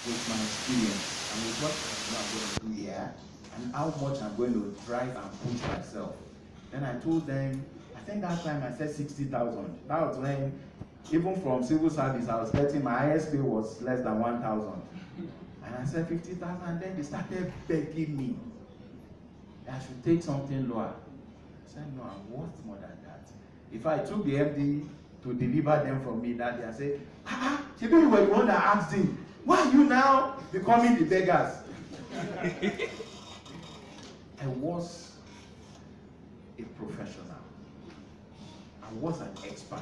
with my experience and with what I'm going to do here and how much I'm going to drive and push myself. Then I told them, I think that time I said 60,000. That was when, even from civil service, I was getting, my highest pay was less than 1,000. And I said 50,000, and then they started begging me that I should take something lower. I said, no, I'm worth more than that. If I took the MD to deliver them from me that day, I said, Chibi, you were the one that asked him, why are you now becoming the beggars? I was a professional. I was an expert.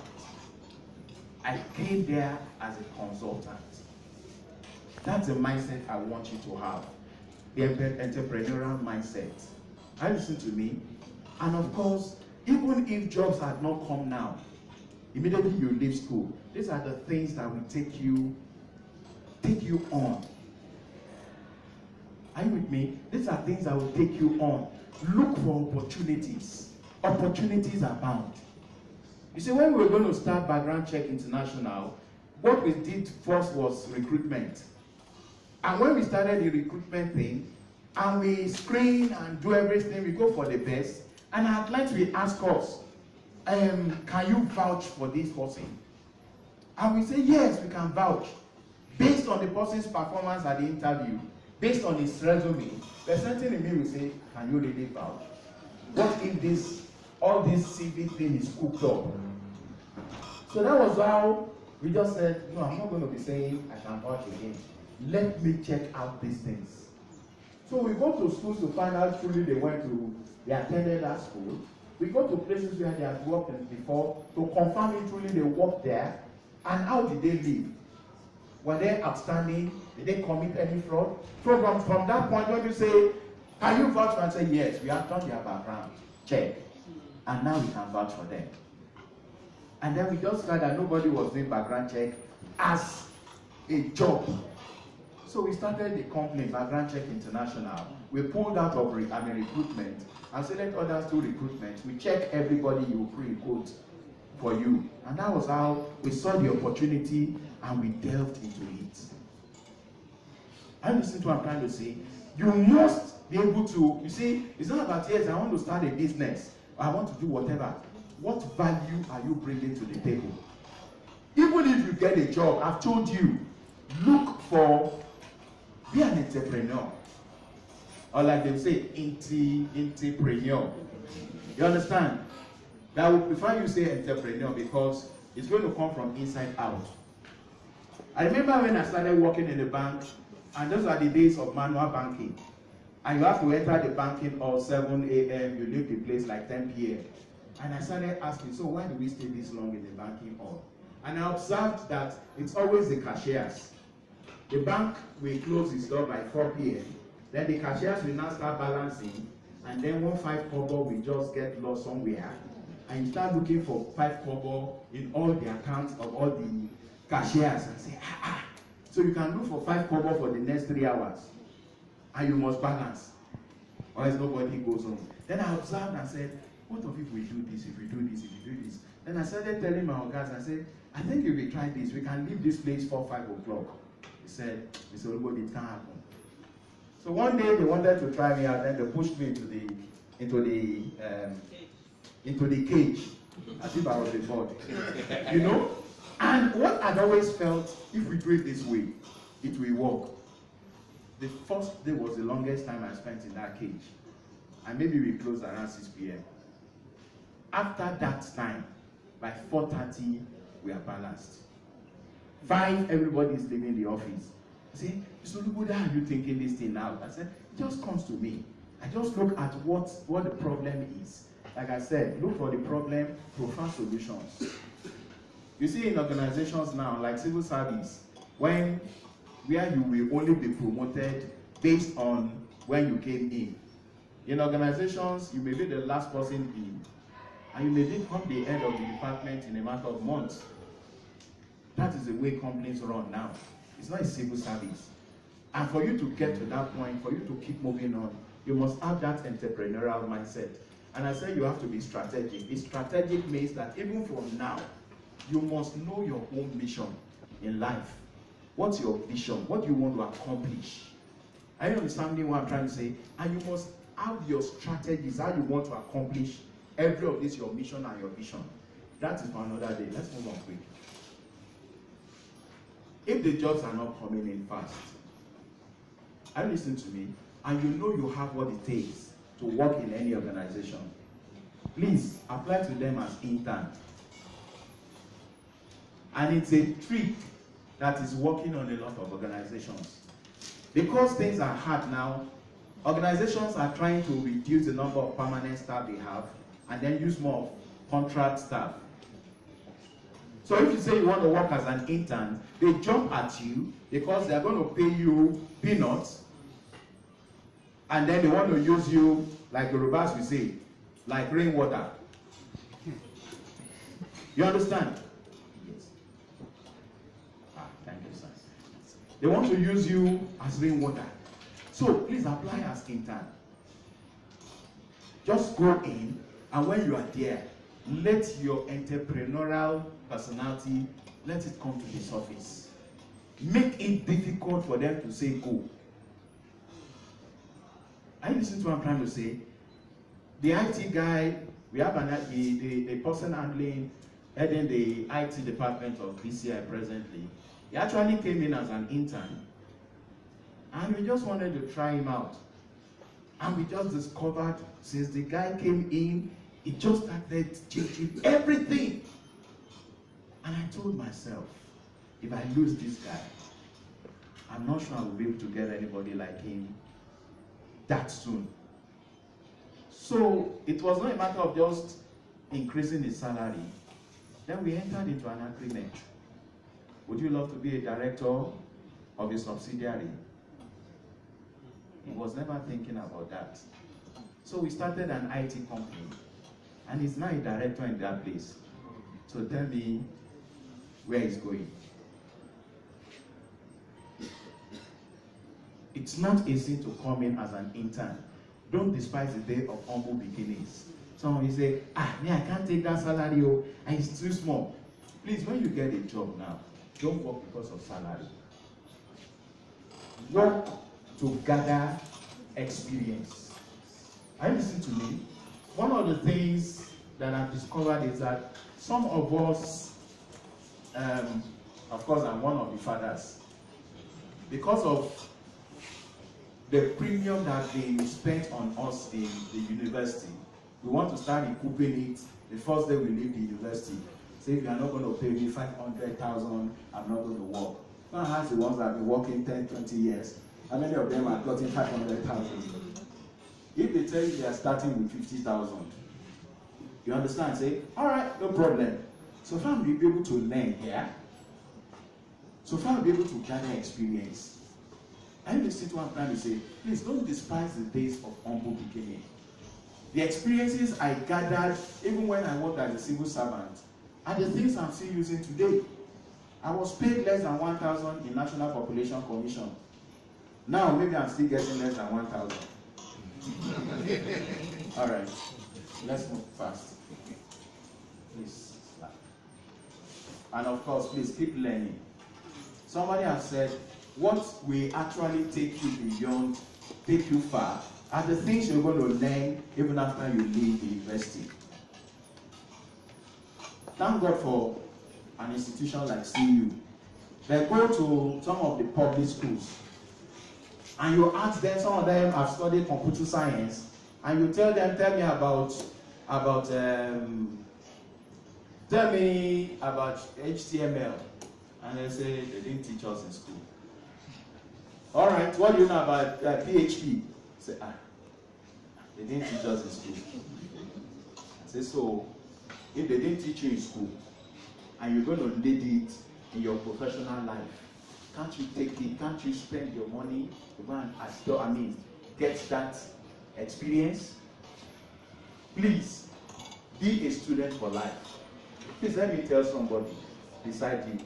I came there as a consultant. That's the mindset I want you to have. The entrepreneurial mindset. And listen to me. And of course, even if jobs had not come now, immediately you leave school, these are the things that will take you on. Are you with me? These are things that will take you on. Look for opportunities. Opportunities abound. You see, when we were going to start Background Check International, what we did first was recruitment. And when we started the recruitment thing, and we screen and do everything, we go for the best. And our clients will ask us, can you vouch for this person? And we say, yes, we can vouch. Based on the person's performance at the interview, based on his resume, there's something in me will say, can you really vouch? What if all this CV thing is cooked up? So that was how we just said, no, I'm not going to be saying I can vouch again. Let me check out these things. So we go to schools to find out truly they attended that school. We go to places where they had worked before to confirm it truly they worked there. And how did they live? Were they outstanding? Did they commit any fraud? So from that point, when you say, can you vouch for? I say, yes, we have done their background check. And now we can vouch for them. And then we just found that nobody was doing background check as a job. So we started the company, Background Check International. We pulled out of recruitment and said, let others do recruitment. We check everybody you pre-quote for you. And that was how we saw the opportunity and we delved into it. And listen to what I'm trying to say. You must be able to, you see, it's not about, yes, I want to start a business. I want to do whatever. What value are you bringing to the table? Even if you get a job, I've told you, look for, be an entrepreneur. Or like they say, entrepreneur. You understand? That I would prefer you say entrepreneur because it's going to come from inside out. I remember when I started working in the bank, and those are the days of manual banking. And you have to enter the banking hall 7 a.m., you leave the place like 10 p.m. And I started asking, so why do we stay this long in the banking hall? And I observed that it's always the cashiers. The bank will close its door by 4 p.m. Then the cashiers will now start balancing, and then 1 kobo will just get lost somewhere. And you start looking for 5 kobo in all the accounts of all the cashiers and say, So you can look for 5 kobo for the next 3 hours. And you must balance, or else nobody goes home. Then I observed and said, what if we do this, if we do this, if we do this? Then I started telling my guys, I said, I think if we try this, we can leave this place for 5 o'clock. He said, Mr. Olugbodi, it can't happen. So one day they wanted to try me out, then they pushed me into the cage, as if I was a bird. You know? And what I'd always felt, if we do it this way, it will work. The first day was the longest time I spent in that cage. And maybe we closed around 6 p.m. After that time, by 4:30, we are balanced. 5, everybody is leaving the office. I say, Mr. Olugbodi, how are you thinking this thing out? I said, it just comes to me. I just look at what the problem is. Like I said, look for the problem, provide solutions. You see in organizations now, like civil service, where you will only be promoted based on when you came in. In organizations, you may be the last person in, and you may become the head of the department in a matter of months. That is the way companies run now. It's not a civil service. And for you to get to that point, for you to keep moving on, you must have that entrepreneurial mindset. And I say you have to be strategic. The strategic means that even from now, you must know your own mission in life. What's your vision? What do you want to accomplish? Are you understanding what I'm trying to say? And you must have your strategies, how you want to accomplish every of this, your mission and your vision. That is for another day. Let's move on quick. If the jobs are not coming in fast, are you listening to me? And you know you have what it takes to work in any organization, please apply to them as intern. And it's a trick that is working on a lot of organizations. Because things are hard now, organizations are trying to reduce the number of permanent staff they have and then use more contract staff. So if you say you want to work as an intern, they jump at you because they are going to pay you peanuts, and then they want to use you, like the Yorubas will say, like rainwater. You understand? Yes. Thank you, sir. They want to use you as rainwater. So please apply as intern. Just go in, and when you are there, let your entrepreneurial personality, let it come to the surface. Make it difficult for them to say go. Are you listening to what I'm trying to say? The IT guy, we have the person heading the IT department of BCI presently. He actually came in as an intern, and we just wanted to try him out. And we just discovered, since the guy came in, he just started changing everything. And I told myself, if I lose this guy, I'm not sure I will be able to get anybody like him that soon. So it was not a matter of just increasing his salary. Then we entered into an agreement. Would you love to be a director of a subsidiary? He was never thinking about that. So we started an IT company, and he's now a director in that place. So tell me where he's going. It's not easy to come in as an intern. Don't despise the day of humble beginnings. Some of you say, me, I can't take that salary, and it's too small. Please, when you get a job now, don't work because of salary. Work to gather experience. Are you listening to me? One of the things that I've discovered is that some of us, of course, I'm one of the fathers, because of the premium that they spent on us in the university, we want to start recouping it the first day we leave the university. Say, if you are not going to pay me 500,000, I'm not going to work. Now ask the ones that have been working 10, 20 years. How many of them are getting 500,000? If they tell you they are starting with 50,000, you understand? Say, all right, no problem. So far, I'll be able to learn here. So far, I'll be able to gather experience. And you see what I'm trying to say. Please don't despise the days of humble beginning. The experiences I gathered, even when I worked as a civil servant, are the things I'm still using today. I was paid less than 1,000 in National Population Commission. Now, maybe I'm still getting less than 1,000. All right, let's move fast. Please. And of course, please keep learning. Somebody has said, what will actually take you beyond, take you far, are the things you're going to learn even after you leave the university. Thank God for an institution like CU. They go to some of the public schools, and you ask them, some of them have studied computer science, and you tell them, tell me about HTML, and they say they didn't teach us in school. All right, what do you know about PHP? Say, they didn't teach us in school. I say, so if they didn't teach you in school, and you're going to lead it in your professional life, can't you take it? Can't you spend your money to go and get that experience? Please, be a student for life. Please let me tell somebody beside you,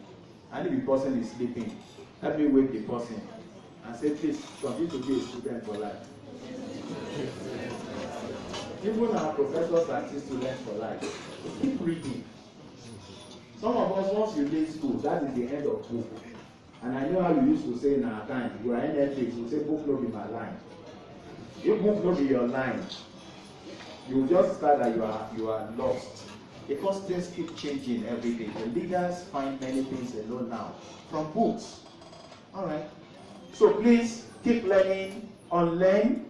and if the person is sleeping, let me wake the person and say, please, continue to be a student for life. Even our professors are still students for life. Keep reading. Some of us, once you leave school, that is the end of book. And I know how you used to say in our time, you are in Netflix, you say book no be my line. If book no be your line, you just start that you are lost. Because things keep changing every day. The leaders find many things alone now from books. Alright. So please keep learning, unlearn,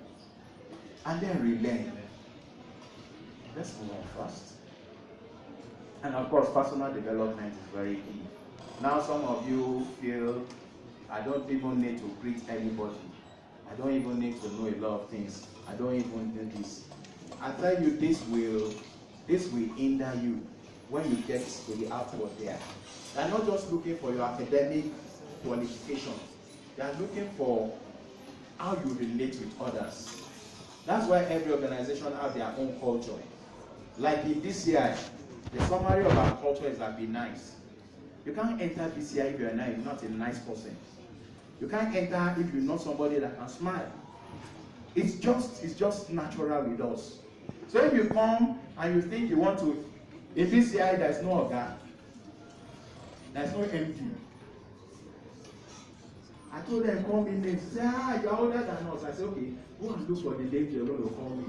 and then relearn. Let's move on first. And of course, personal development is very key. Now some of you feel, I don't even need to greet anybody. I don't even need to know a lot of things. I don't even do this. I tell you, this will hinder you when you get to the outward there. They are not just looking for your academic qualifications. They are looking for how you relate with others. That's why every organization has their own culture. Like in DCI, the summary of our culture is that be nice. You can't enter DCI if you're not a nice person. You can't enter if you're not somebody that can smile. It's just natural with us. So if you come and you think you want to, in DCI there's no organ, there's no MD. I told them, call me names. They say, you're older than us. I said, okay, go and look for the name you're going to call me.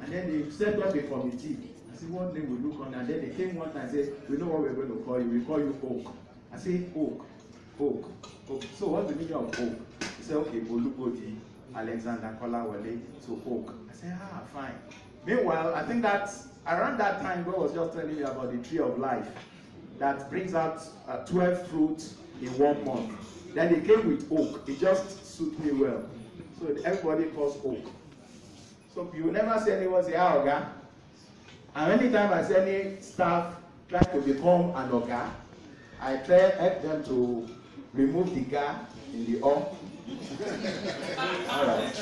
And then they set up a committee. I said, what name we look on? And then they came one time and said, we know what we're going to call you. We call you Oak. I said, Oak. So what's the meaning of Oak? He said, okay, Olugbodi, Alexander, Kola Olugbodi, so Oak. I said, fine. Meanwhile, I think that around that time, God was just telling me about the tree of life that brings out 12 fruits in 1 month. Then they came with Oak. It just suits me well. So everybody calls Oak. So you will never see anyone say, Oga. And anytime I see any staff try to become an Oga, I try to help them to remove the guy in the O. All right.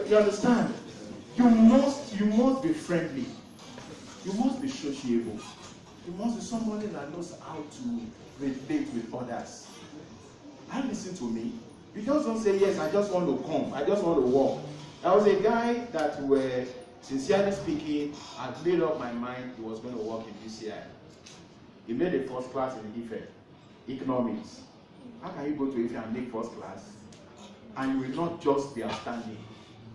You understand? You must be friendly. You must be sociable. You must be somebody that knows how to relate with others. And listen to me. You just don't say, yes, I just want to come. I just want to walk. There was a guy that were, sincerely speaking, had made up my mind he was going to work in DCI. He made a first class in Ife, economics. How can you go to Ife and make first class? And you will not just be outstanding.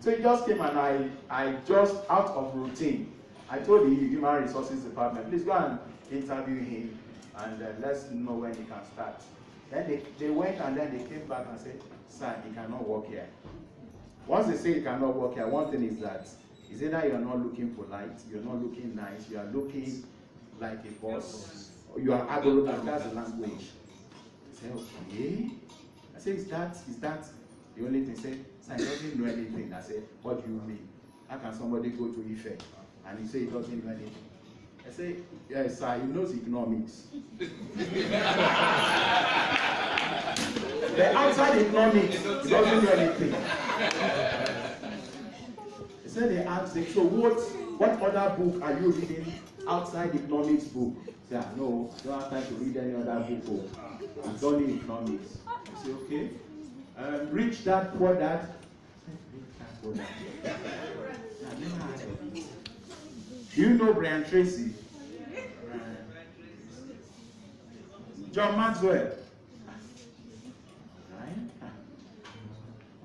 So he just came and I just, out of routine, I told the Human Resources Department, please go and interview him and let's know when he can start. Then they went and then they came back and said, sir, he cannot work here. Once they say he cannot work here, one thing is that is either you're not looking polite, you're not looking nice, you are looking like a boss, or you are arrogant. That's the language. I said, okay. I said, is that the only thing? He said, sir, he doesn't know anything. I said, what do you mean? How can somebody go to Ife and he say he doesn't know anything? I say, yes, sir, he knows economics. The outside economics, he doesn't know anything. He said they asked him, so what other book are you reading outside economics book? He said, no, I don't have time to read any other book. It's only economics. I said, okay. Rich Dad, Poor Dad. Do you know Brian Tracy? John Maxwell.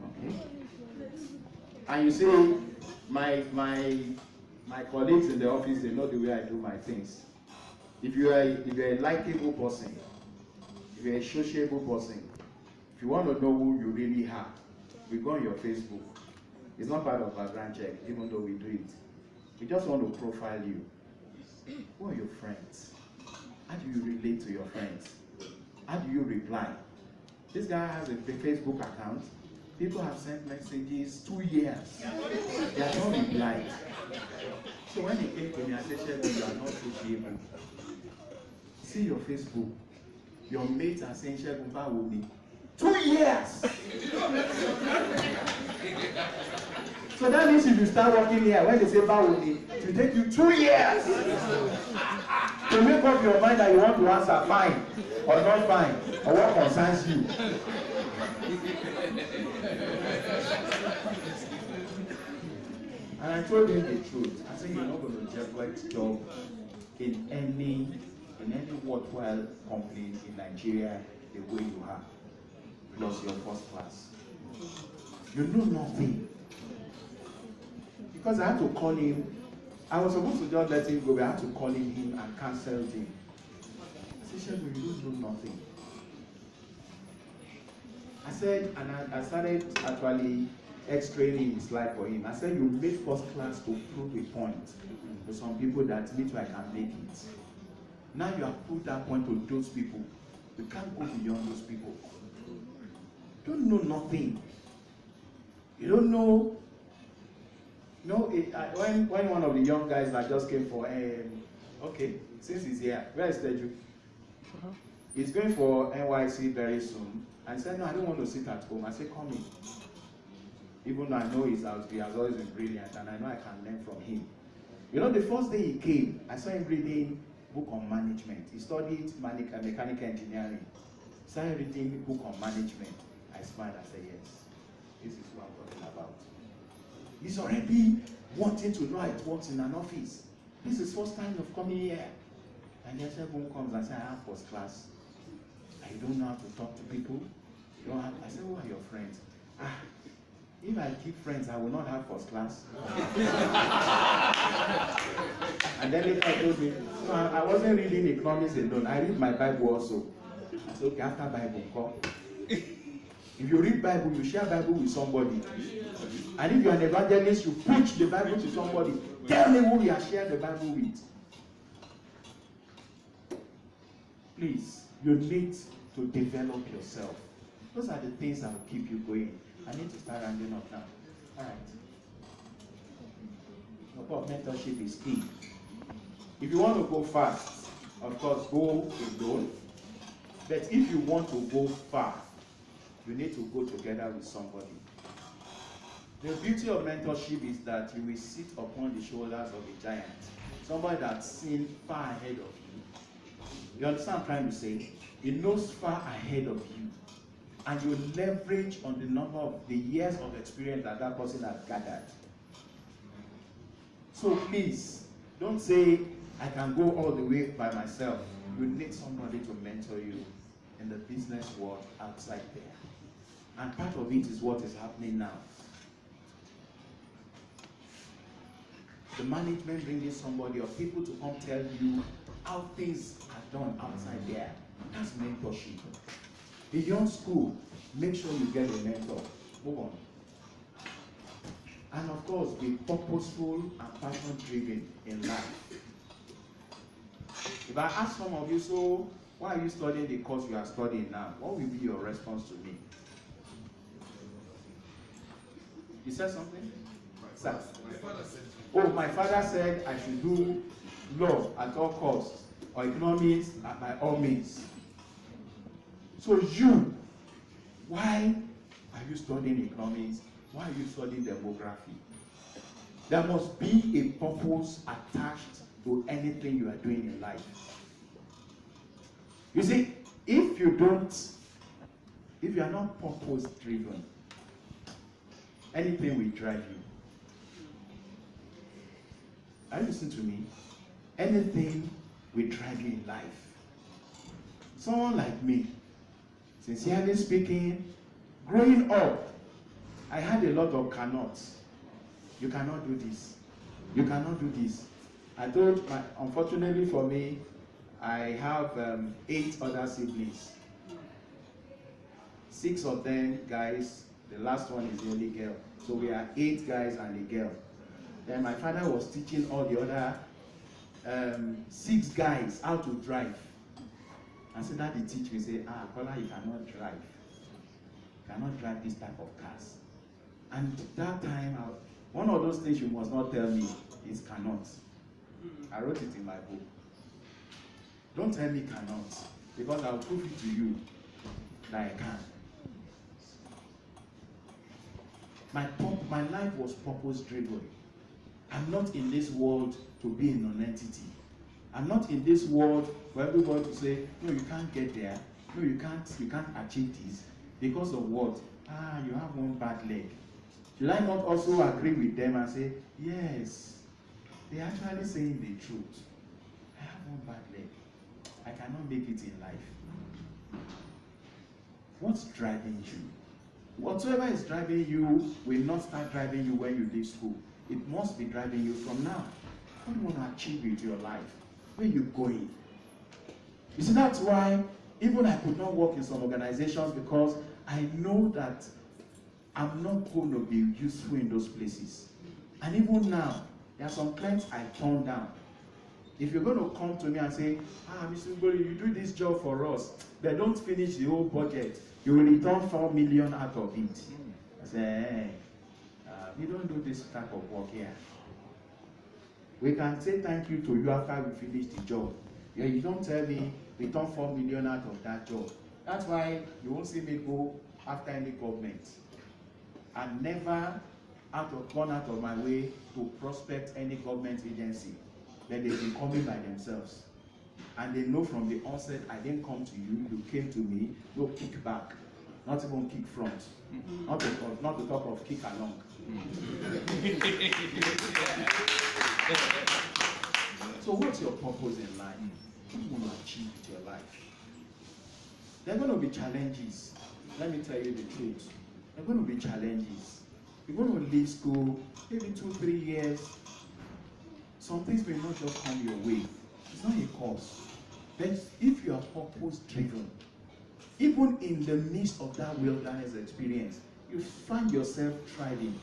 Okay. And you see, my colleagues in the office, they know the way I do my things. If you're a likable person, if you're a sociable person, if you want to know who you really are, we go on your Facebook. It's not part of background check, even though we do it. We just want to profile you. Who are your friends? How do you relate to your friends? How do you reply? This guy has a Facebook account. People have sent messages 2 years. They are not replied. So when he came to me, I said, Sheldon, you are not sociable. See your Facebook. Your mates are saying, Sheldon, báwo ni? 2 years! So that means if you start working here, when they say báwo ni, it will take you 2 years to make up your mind that you want to answer fine or not fine, or what concerns you. And I told him the truth. I said, you're not going to get a job in any in any worthwhile company in Nigeria the way you are, plus your first class. You know nothing. Because I had to call him. I was supposed to just let him go, but I had to call him and cancel him. I said, Shegun, you don't know nothing. I said, and I started actually explaining his life for him. I said, you made first class to prove a point to some people that me too I can make it. Now you have proved that point to those people. You can't go beyond those people. You don't know nothing. You don't know. You know, when one of the young guys that just came for, okay, since he's here, where is Teju? He's going for NYC very soon. I said, no, I don't want to sit at home. I said, come in. Even though I know he has always been brilliant, and I know I can learn from him. You know, the first day he came, I saw him reading book on management. He studied mechanical engineering. He started reading book on management. I smiled, I said, yes, this is what I'm talking about. He's already wanting to know how it works in an office. This is first time of coming here. And then someone comes and says, I have first class. I don't know how to talk to people. You don't have, I said, who are your friends? If I keep friends, I will not have first class. And then later he told me, no, I wasn't reading economics alone. I read my Bible also. I said, okay, after Bible, come. If you read Bible, you share Bible with somebody. And if you're an evangelist, you preach the Bible to somebody. Tell me who you are sharing the Bible with. Please, you need to develop yourself. Those are the things that will keep you going. I need to start rounding up now. All right. About mentorship is key. If you want to go fast, of course, go alone. But if you want to go far, you need to go together with somebody. The beauty of mentorship is that you will sit upon the shoulders of a giant, somebody that's seen far ahead of you. You understand what I'm trying to say? He knows far ahead of you. And you leverage on the number of the years of experience that that person has gathered. So please, don't say, I can go all the way by myself. You need somebody to mentor you in the business world outside there. And part of it is what is happening now. The management bringing somebody or people to come tell you how things are done outside there. That's mentorship. Beyond school, make sure you get a mentor. Move on. And of course, be purposeful and passion-driven in life. If I ask some of you, so why are you studying the course you are studying now? What will be your response to me? You said something? Sir? Oh, my father said I should do law at all costs, or economics by all means. So you, why are you studying economics? Why are you studying demography? There must be a purpose attached to anything you are doing in life. You see, if you are not purpose driven, anything will drive you. Are you listening to me? Anything will drive you in life. Someone like me, sincerely speaking, growing up, I had a lot of cannots. You cannot do this. You cannot do this. Unfortunately for me, I have 8 other siblings. 6 of them guys, the last one is the only girl. So we are 8 guys and a girl. Then my father was teaching all the other 6 guys how to drive. And so that he teach me, say, Kola, you cannot drive. You cannot drive this type of cars. And that time, one of those things you must not tell me is cannot. I wrote it in my book. Don't tell me cannot, because I'll prove it to you that I can. My life was purpose driven. I'm not in this world to be a non-entity. I'm not in this world for everybody to say, no, you can't get there. No, you can't achieve this. Because of what? You have one bad leg. Should I not also agree with them and say, yes, they're actually saying the truth. I have one bad leg. I cannot make it in life. What's driving you? Whatsoever is driving you will not start driving you when you leave school. It must be driving you from now. What do you want to achieve with your life? Where are you going? You see, that's why even I could not work in some organizations, because I know that I'm not going to be useful in those places. And even now, there are some clients I turn down. If you're going to come to me and say, Mr. Olugbodi, you do this job for us, but don't finish the whole budget, you will return 4 million out of it. I say, hey, we don't do this type of work here. We can say thank you to you after we finish the job. Yeah, you don't tell me return 4 million out of that job. That's why you won't see me go after any government. I never gone out of my way to prospect any government agency. But they've been coming by themselves. And they know from the onset, I didn't come to you, you came to me, no kick back, not even kick front, not to talk of kick along. So what's your purpose in life? What do you want to achieve with your life? There are going to be challenges. Let me tell you the truth. There are going to be challenges. You're going to leave school, maybe 2-3 years. Some things may not just come your way. It's not a cause. But if you are purpose-driven, even in the midst of that wilderness experience, you find yourself thriving.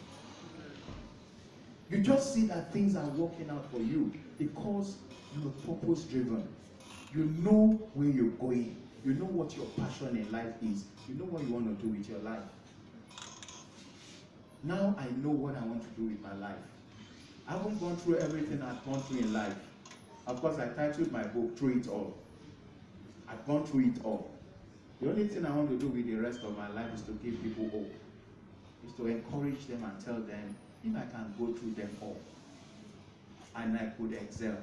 You just see that things are working out for you because you're purpose-driven. You know where you're going. You know what your passion in life is. You know what you want to do with your life. Now I know what I want to do with my life. I haven't gone through everything I've gone through in life. Of course, I titled my book, Through It All. I've gone through it all. The only thing I want to do with the rest of my life is to give people hope. Is to encourage them and tell them, if I can go through them all, and I could excel,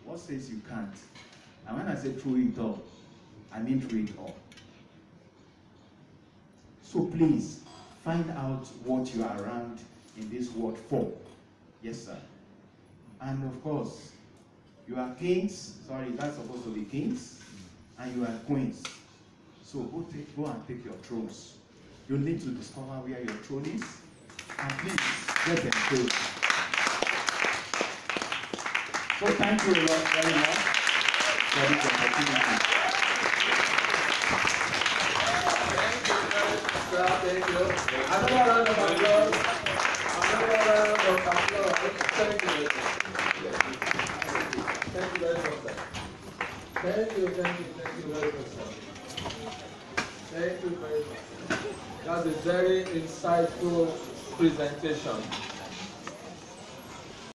what says you can't? And when I say through it all, I mean through it all. So please, find out what you are around in this world for. Yes, sir. And of course, you are kings. Sorry, that's supposed to be kings. And you are queens. So go and take your thrones. You need to discover where your throne is. And please, get them filled. So thank you a lot very much for this opportunity. Thank you. Another round of applause. Another round of applause. Thank you. Thank you very much, sir. Thank you very much, sir. Thank you very much. That's a very insightful presentation.